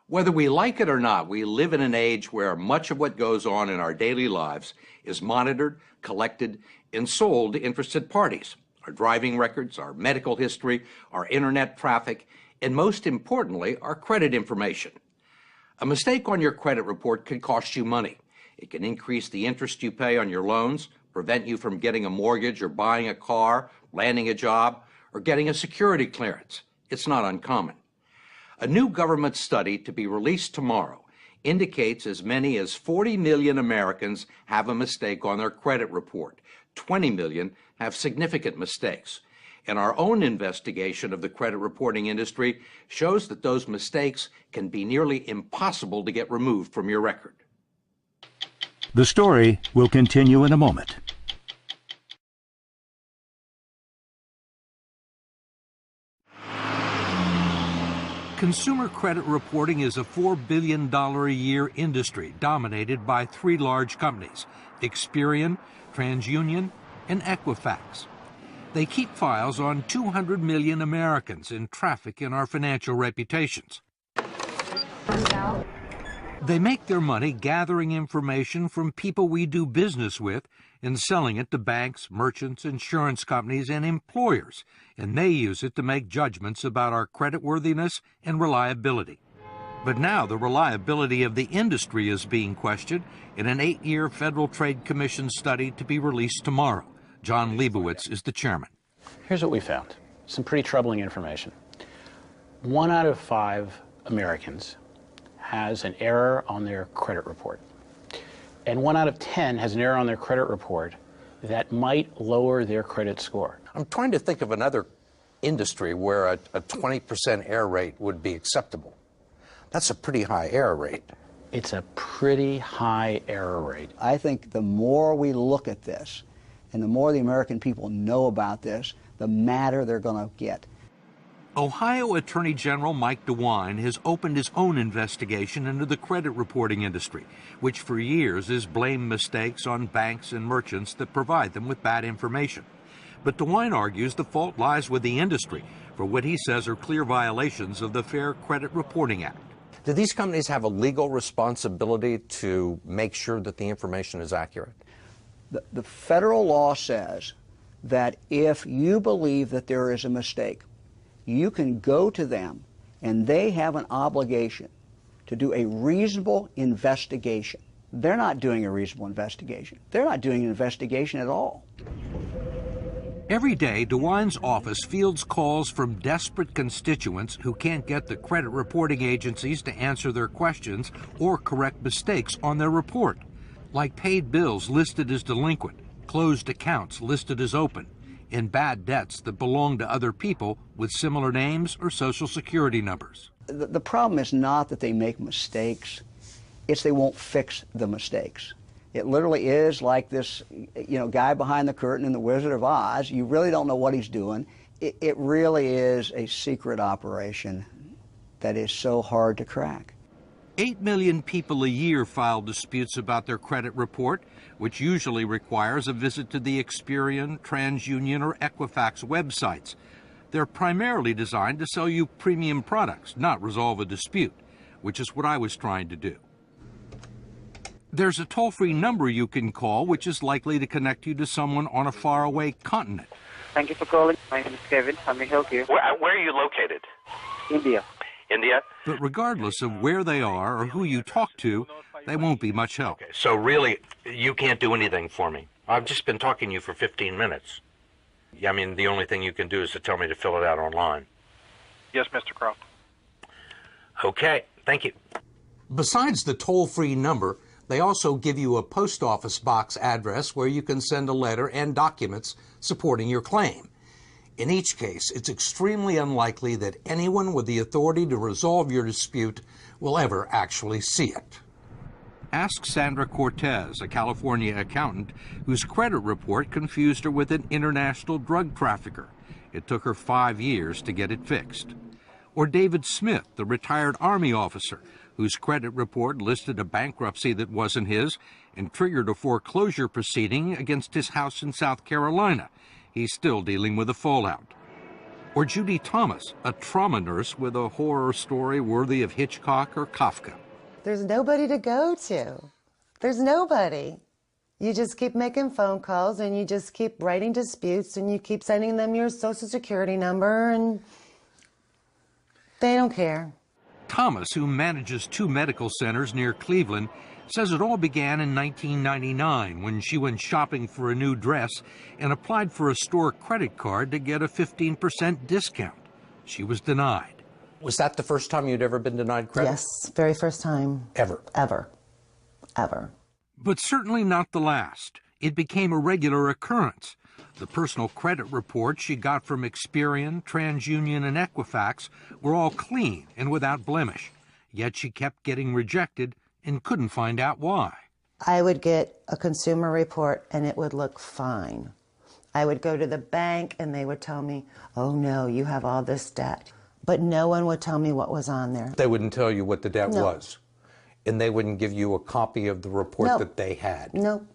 Whether we like it or not, we live in an age where much of what goes on in our daily lives is monitored, collected, and sold to interested parties. Our driving records, our medical history, our internet traffic, and most importantly, our credit information. A mistake on your credit report can cost you money. It can increase the interest you pay on your loans, prevent you from getting a mortgage or buying a car, landing a job, or getting a security clearance. It's not uncommon. A new government study to be released tomorrow indicates as many as 40 million Americans have a mistake on their credit report. 20 million have significant mistakes. And our own investigation of the credit reporting industry shows that those mistakes can be nearly impossible to get removed from your record. The story will continue in a moment. Consumer credit reporting is a $4 billion a year industry dominated by three large companies, Experian, TransUnion, and Equifax. They keep files on 200 million Americans and traffic in our financial reputations. They make their money gathering information from people we do business with and selling it to banks, merchants, insurance companies, and employers, and they use it to make judgments about our creditworthiness and reliability. But now the reliability of the industry is being questioned in an 8-year Federal Trade Commission study to be released tomorrow. John Leibowitz is the chairman. Here's what we found. Some pretty troubling information. 1 out of 5 Americans has an error on their credit report. And 1 out of 10 has an error on their credit report that might lower their credit score. I'm trying to think of another industry where a 20% error rate would be acceptable. That's a pretty high error rate. It's a pretty high error rate. I think the more we look at this and the more the American people know about this, the madder they're going to get. Ohio Attorney General Mike DeWine has opened his own investigation into the credit reporting industry, which for years has blamed mistakes on banks and merchants that provide them with bad information. But DeWine argues the fault lies with the industry for what he says are clear violations of the Fair Credit Reporting Act. Do these companies have a legal responsibility to make sure that the information is accurate? The federal law says that if you believe that there is a mistake, you can go to them and they have an obligation to do a reasonable investigation. They're not doing a reasonable investigation. They're not doing an investigation at all. Every day, DeWine's office fields calls from desperate constituents who can't get the credit reporting agencies to answer their questions or correct mistakes on their report, like paid bills listed as delinquent, closed accounts listed as open, and bad debts that belong to other people with similar names or social security numbers. The problem is not that they make mistakes, it's they won't fix the mistakes. It literally is like this, guy behind the curtain in The Wizard of Oz. You really don't know what he's doing. It really is a secret operation that is so hard to crack. 8 million people a year file disputes about their credit report, which usually requires a visit to the Experian, TransUnion, or Equifax websites. They're primarily designed to sell you premium products, not resolve a dispute, which is what I was trying to do. There's a toll-free number you can call, which is likely to connect you to someone on a faraway continent. Thank you for calling. My name is Kevin. How may I help you? Where are you located? India. India? But regardless of where they are or who you talk to, they won't be much help. Okay, so really, you can't do anything for me. I've just been talking to you for 15 minutes. I mean, the only thing you can do is to tell me to fill it out online. Yes, Mr. Croft. Okay, thank you. Besides the toll-free number, they also give you a post office box address where you can send a letter and documents supporting your claim. In each case, it's extremely unlikely that anyone with the authority to resolve your dispute will ever actually see it. Ask Sandra Cortez, a California accountant whose credit report confused her with an international drug trafficker. It took her 5 years to get it fixed. Or David Smith, the retired Army officer whose credit report listed a bankruptcy that wasn't his and triggered a foreclosure proceeding against his house in South Carolina. He's still dealing with the fallout. Or Judy Thomas, a trauma nurse with a horror story worthy of Hitchcock or Kafka. There's nobody to go to. There's nobody. You just keep making phone calls and you just keep writing disputes and you keep sending them your social security number and they don't care. Thomas, who manages 2 medical centers near Cleveland, says it all began in 1999 when she went shopping for a new dress and applied for a store credit card to get a 15% discount. She was denied. Was that the first time you'd ever been denied credit? Yes, very first time. Ever? Ever. Ever. But certainly not the last. It became a regular occurrence. The personal credit reports she got from Experian, TransUnion, and Equifax were all clean and without blemish. Yet she kept getting rejected and couldn't find out why. I would get a consumer report and it would look fine. I would go to the bank and they would tell me, oh no, you have all this debt. But no one would tell me what was on there. They wouldn't tell you what the debt No. was? And they wouldn't give you a copy of the report No. that they had? No.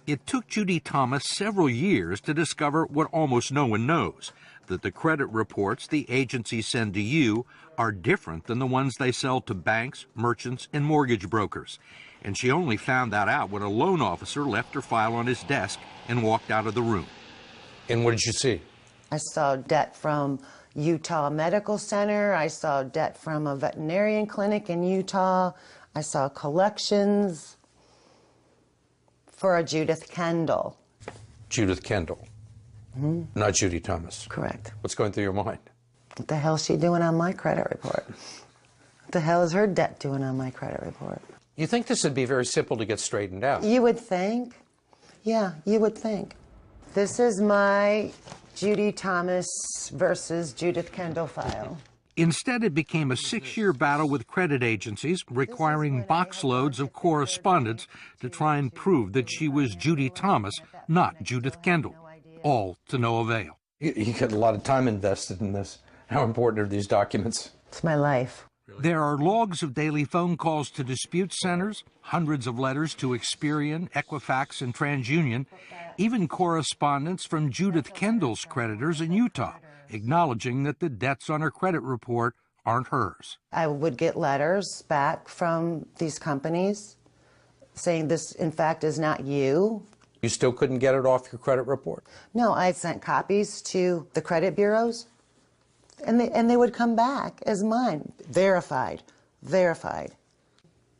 It took Judy Thomas several years to discover what almost no one knows, that the credit reports the agencies send to you are different than the ones they sell to banks, merchants, and mortgage brokers. And she only found that out when a loan officer left her file on his desk and walked out of the room. And what did you see? I saw debt from Utah Medical Center. I saw debt from a veterinarian clinic in Utah. I saw collections for a Judith Kendall. Judith Kendall. Not Judy Thomas. Correct. What's going through your mind? What the hell is she doing on my credit report? What the hell is her debt doing on my credit report? You think this would be very simple to get straightened out? You would think. Yeah, you would think. This is my Judy Thomas versus Judith Kendall file. Instead, it became a 6-year battle with credit agencies, requiring box loads of correspondence to try and prove that she was Judy Thomas, not Judith Kendall, all to no avail. You got a lot of time invested in this. How important are these documents? It's my life. There are logs of daily phone calls to dispute centers, hundreds of letters to Experian, Equifax, and TransUnion, even correspondence from Judith Kendall's creditors in Utah, acknowledging that the debts on her credit report aren't hers. I would get letters back from these companies saying this, in fact, is not you. You still couldn't get it off your credit report? No, I sent copies to the credit bureaus, and they would come back as mine, verified, verified.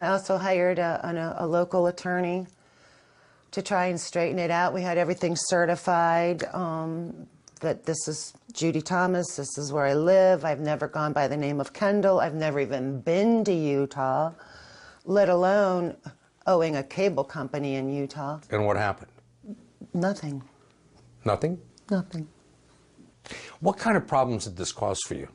I also hired a local attorney to try and straighten it out. We had everything certified, that this is Judy Thomas, this is where I live. I've never gone by the name of Kendall. I've never even been to Utah, let alone owing a cable company in Utah. And what happened? Nothing. Nothing? Nothing. What kind of problems did this cause for you?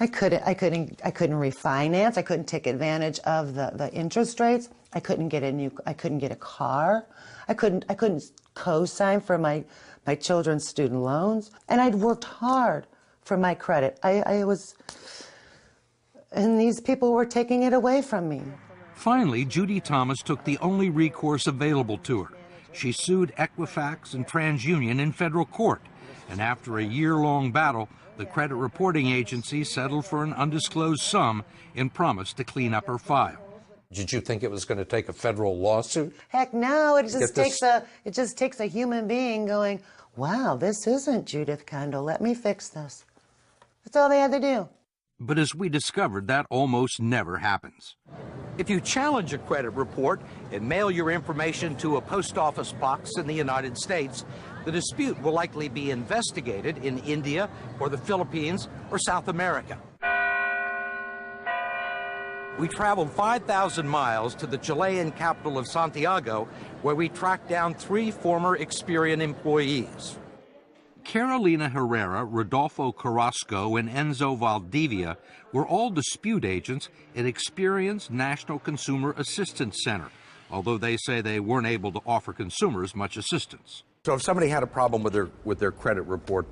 I couldn't refinance. I couldn't take advantage of the interest rates. I couldn't get a car. I couldn't co-sign for my children's student loans. And I'd worked hard for my credit. And these people were taking it away from me. Finally, Judy Thomas took the only recourse available to her. She sued Equifax and TransUnion in federal court. And after a year-long battle, the credit reporting agency settled for an undisclosed sum and promised to clean up her file. Did you think it was going to take a federal lawsuit? Heck no, it just takes a human being going, wow, this isn't Judith Kendall, let me fix this. That's all they had to do. But as we discovered, that almost never happens. If you challenge a credit report and mail your information to a post office box in the United States, the dispute will likely be investigated in India or the Philippines or South America. We traveled 5,000 miles to the Chilean capital of Santiago, where we tracked down 3 former Experian employees. Carolina Herrera, Rodolfo Carrasco, and Enzo Valdivia were all dispute agents at Experian's National Consumer Assistance Center, although they say they weren't able to offer consumers much assistance. So if somebody had a problem with their credit report,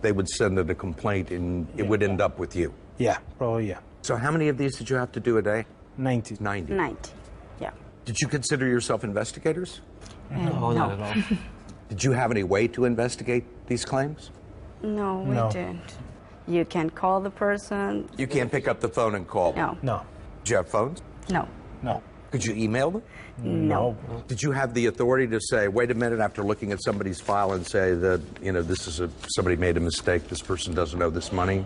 they would send in a complaint and it would end up with you? Yeah, probably, yeah. So how many of these did you have to do a day? 90. 90. 90, yeah. Did you consider yourself investigators? No, not at all. Did you have any way to investigate these claims? No, we No. didn't. You can call the person. You can't pick up the phone and call them? No. No. Did you have phones? No. No. Could you email them? No. Did you have the authority to say, wait a minute, after looking at somebody's file and say that, this is somebody made a mistake, this person doesn't owe this money?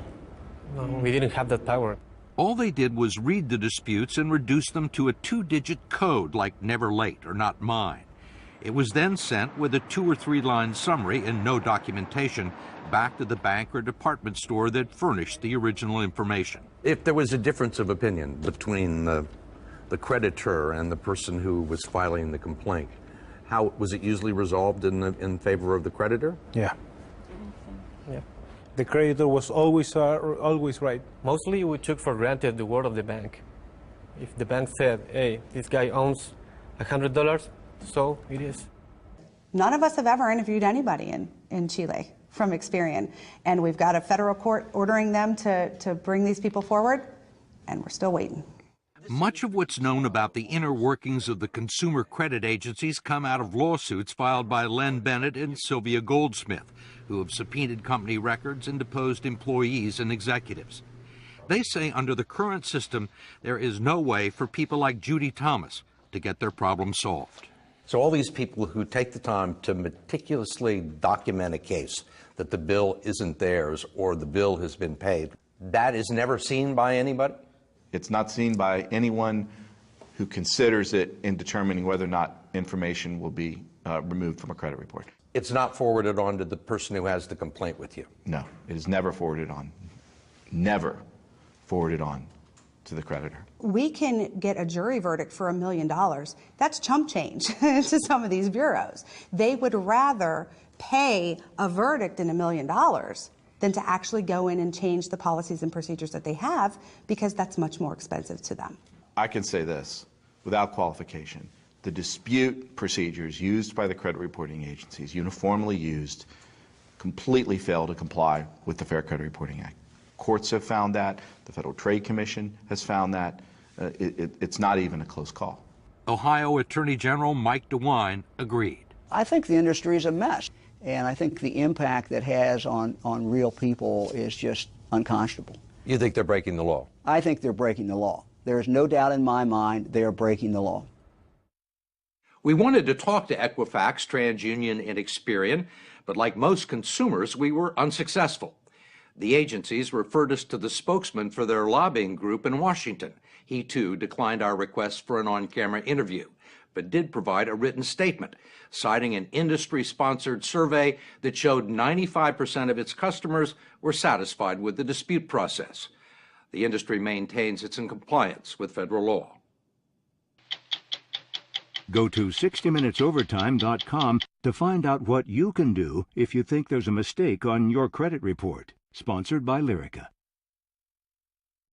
No, we didn't have that power. All they did was read the disputes and reduce them to a 2-digit code like never late or not mine. It was then sent with a 2 or 3 line summary and no documentation back to the bank or department store that furnished the original information. If there was a difference of opinion between the creditor and the person who was filing the complaint, how was it usually resolved in favor of the creditor? Yeah. Yeah. The creditor was always right. Mostly we took for granted the word of the bank. If the bank said, hey, this guy owns $100, so it is. None of us have ever interviewed anybody in Chile from Experian, and we've got a federal court ordering them to bring these people forward, and we're still waiting. Much of what's known about the inner workings of the consumer credit agencies come out of lawsuits filed by Len Bennett and Sylvia Goldsmith, who have subpoenaed company records and deposed employees and executives. They say under the current system, there is no way for people like Judy Thomas to get their problem solved. So all these people who take the time to meticulously document a case that the bill isn't theirs or the bill has been paid, that is never seen by anybody? It's not seen by anyone who considers it in determining whether or not information will be removed from a credit report. It's not forwarded on to the person who has the complaint with you? No, it is never forwarded on. Never forwarded on to the creditor. We can get a jury verdict for $1 million. That's chump change to some of these bureaus. They would rather pay a verdict in $1 million than to actually go in and change the policies and procedures that they have, because that's much more expensive to them. I can say this without qualification. The dispute procedures used by the credit reporting agencies, uniformly used, completely fail to comply with the Fair Credit Reporting Act. Courts have found that. The Federal Trade Commission has found that. It's not even a close call. Ohio Attorney General Mike DeWine agreed. I think the industry is a mess, and I think the impact that has on real people is just unconscionable. You think they're breaking the law? I think they're breaking the law. There is no doubt in my mind they are breaking the law. We wanted to talk to Equifax, TransUnion, and Experian, but like most consumers, we were unsuccessful. The agencies referred us to the spokesman for their lobbying group in Washington. He, too, declined our request for an on-camera interview, but did provide a written statement, citing an industry-sponsored survey that showed 95% of its customers were satisfied with the dispute process. The industry maintains it's in compliance with federal law. Go to 60minutesovertime.com to find out what you can do if you think there's a mistake on your credit report. Sponsored by Lyrica.